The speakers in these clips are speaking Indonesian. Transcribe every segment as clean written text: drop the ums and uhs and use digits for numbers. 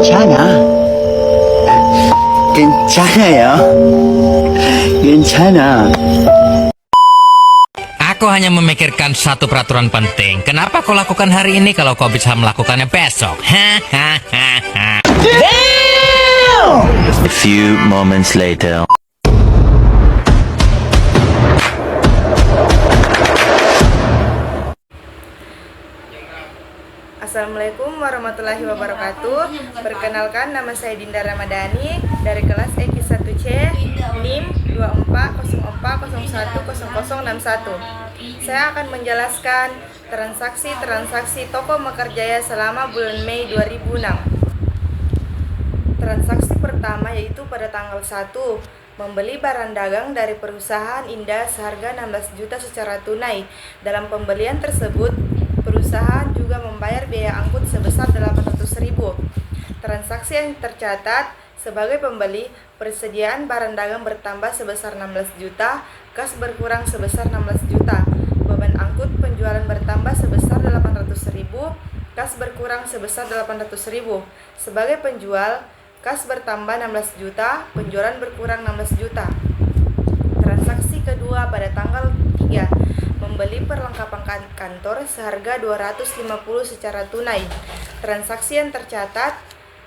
괜찮아. 괜찮아요. 괜찮아. Aku hanya memikirkan satu peraturan penting. Kenapa kau lakukan hari ini kalau kau bisa melakukannya besok? Hahaha. A few moments later. Assalamualaikum warahmatullahi wabarakatuh. Perkenalkan, nama saya Dinda Ramadhani dari kelas EQ1C NIM 2404010061. Saya akan menjelaskan transaksi Toko Mekarjaya selama bulan Mei 2006. Transaksi pertama yaitu pada tanggal 1, membeli barang dagang dari perusahaan Indah seharga 16 juta secara tunai. Dalam pembelian tersebut, perusahaan juga membayar biaya angkut sebesar 800.000. Transaksi yang tercatat sebagai pembeli, persediaan barang dagang bertambah sebesar 16 juta, kas berkurang sebesar 16 juta. Beban angkut penjualan bertambah sebesar 800.000, kas berkurang sebesar 800.000. Sebagai penjual, kas bertambah 16 juta, penjualan berkurang 16 juta. Transaksi kedua pada tanggal 3, membeli perlengkapan kantor seharga 250 secara tunai. Transaksi yang tercatat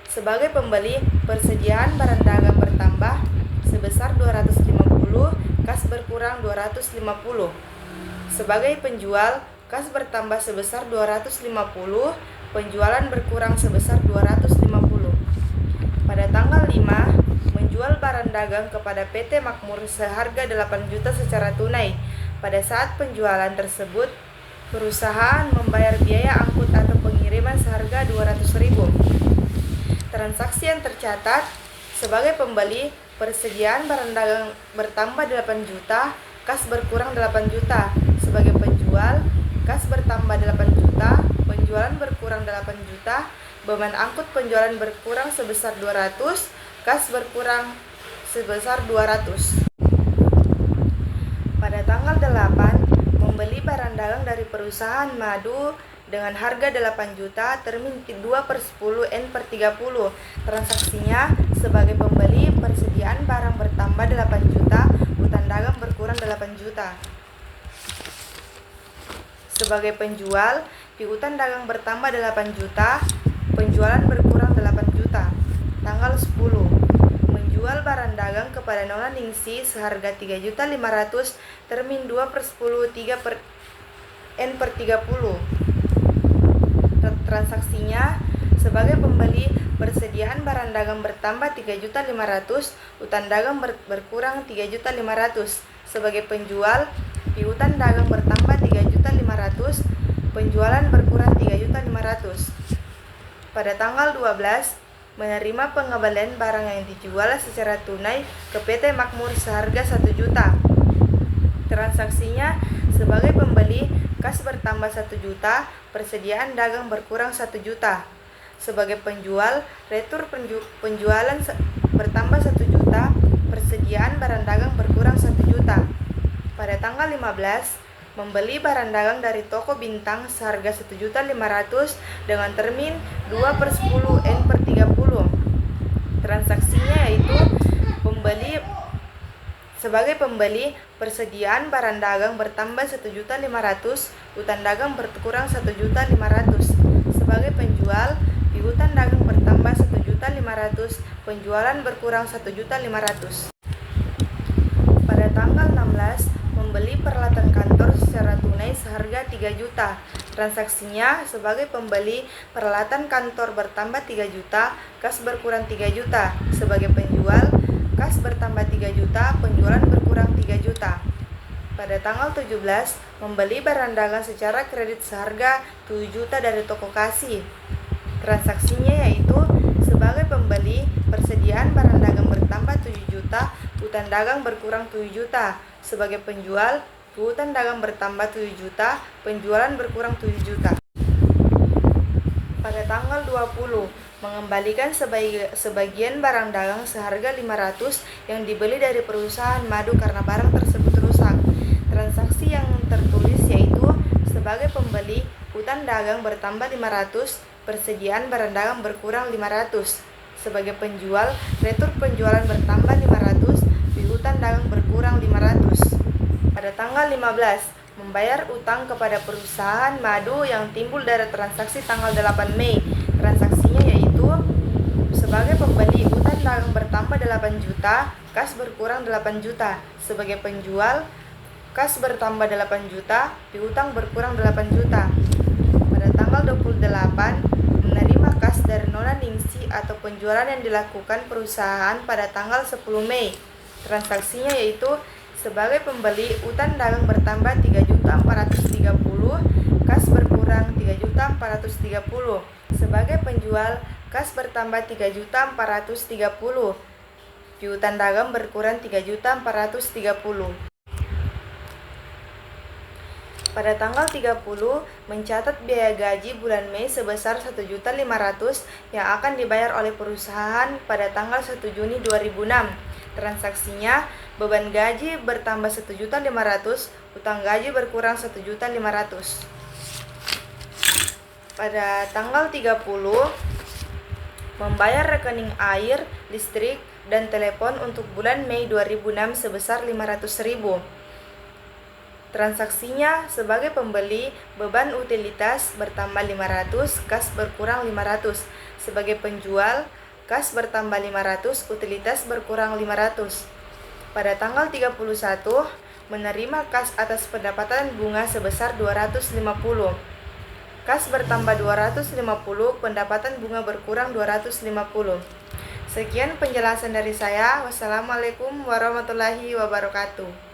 sebagai pembeli, persediaan barang dagang bertambah sebesar 250, kas berkurang 250. Sebagai penjual, kas bertambah sebesar 250, penjualan berkurang sebesar 250. Pada tanggal 5, menjual barang dagang kepada PT Makmur seharga 8 juta secara tunai. Pada saat penjualan tersebut, perusahaan membayar biaya angkut atau pengiriman seharga 200.000. Transaksi yang tercatat sebagai pembeli, persediaan barang dagang bertambah 8 juta, kas berkurang 8 juta. Sebagai penjual, kas bertambah 8 juta, penjualan berkurang 8 juta, beban angkut penjualan berkurang sebesar 200, kas berkurang sebesar 200. Pada tanggal 8, membeli barang dagang dari perusahaan madu dengan harga 8 juta termin 2/10 N/30. Transaksinya sebagai pembeli, persediaan barang bertambah 8 juta, hutang dagang berkurang 8 juta. Sebagai penjual, piutang dagang bertambah 8 juta, penjualan berkurang 8 juta. Tanggal 10, menjual barang dagang kepada Nona Ningsi seharga 3.500.000 termin 2/10 N/30. Transaksinya sebagai pembeli, persediaan barang dagang bertambah 3.500.000, hutang dagang berkurang 3.500.000. Sebagai penjual, piutang dagang bertambah 3.500.000, penjualan berkurang 3.500.000. Pada tanggal 12, menerima pengembalian barang yang dijual secara tunai ke PT Makmur seharga 1 juta. Transaksinya sebagai pembeli, kas bertambah 1 juta, persediaan dagang berkurang 1 juta. Sebagai penjual, retur penjualan bertambah 1 juta, persediaan barang dagang berkurang 1 juta. Pada tanggal 15, membeli barang dagang dari toko Bintang seharga 1.500.000 dengan termin 2/10 N/30. Transaksinya yaitu sebagai pembeli, persediaan barang dagang bertambah 1.500.000, hutang dagang berkurang 1.500.000. Sebagai penjual, piutang dagang bertambah 1.500.000, penjualan berkurang 1.500.000. Pada tanggal 16, membeli peralatan kantor secara tunai seharga 3 juta. Transaksinya sebagai pembeli, peralatan kantor bertambah 3 juta, kas berkurang 3 juta. Sebagai penjual, kas bertambah 3 juta, penjualan berkurang 3 juta. Pada tanggal 17, membeli barang dagang secara kredit seharga 7 juta dari toko Kasih. Transaksinya yaitu sebagai pembeli, persediaan barang dagang bertambah 7 juta, hutang dagang berkurang 7 juta. Sebagai penjual, hutang dagang bertambah 7 juta, penjualan berkurang 7 juta. Pada tanggal 20, mengembalikan sebagian barang dagang seharga 500 yang dibeli dari perusahaan madu karena barang tersebut rusak. Transaksi yang tertulis yaitu sebagai pembeli, hutang dagang bertambah 500, persediaan barang dagang berkurang 500. Sebagai penjual, retur penjualan bertambah 500, piutang dagang berkurang 500. Pada tanggal 15, membayar utang kepada perusahaan madu yang timbul dari transaksi tanggal 8 Mei. Transaksinya yaitu sebagai pembeli, utang dagang bertambah 8 juta, kas berkurang 8 juta. Sebagai penjual, kas bertambah 8 juta, piutang berkurang 8 juta. Pada tanggal 28, menerima kas dari Nona Ningsi atau penjualan yang dilakukan perusahaan pada tanggal 10 Mei. Transaksinya yaitu sebagai pembeli, utang dagang bertambah 3.430, kas berkurang 3.430. Sebagai penjual, kas bertambah 3.430, piutang dagang berkurang 3.430. Pada tanggal 30, mencatat biaya gaji bulan Mei sebesar 1.500.000 yang akan dibayar oleh perusahaan pada tanggal 1 Juni 2006. Transaksinya, beban gaji bertambah 1.500.000, utang gaji berkurang 1.500.000. Pada tanggal 30, membayar rekening air, listrik, dan telepon untuk bulan Mei 2006 sebesar 500.000. Transaksinya, sebagai pembeli, beban utilitas bertambah 500, kas berkurang 500. Sebagai penjual, kas bertambah 500, utilitas berkurang 500. Pada tanggal 31, menerima kas atas pendapatan bunga sebesar 250. Kas bertambah 250, pendapatan bunga berkurang 250. Sekian penjelasan dari saya. Wassalamualaikum warahmatullahi wabarakatuh.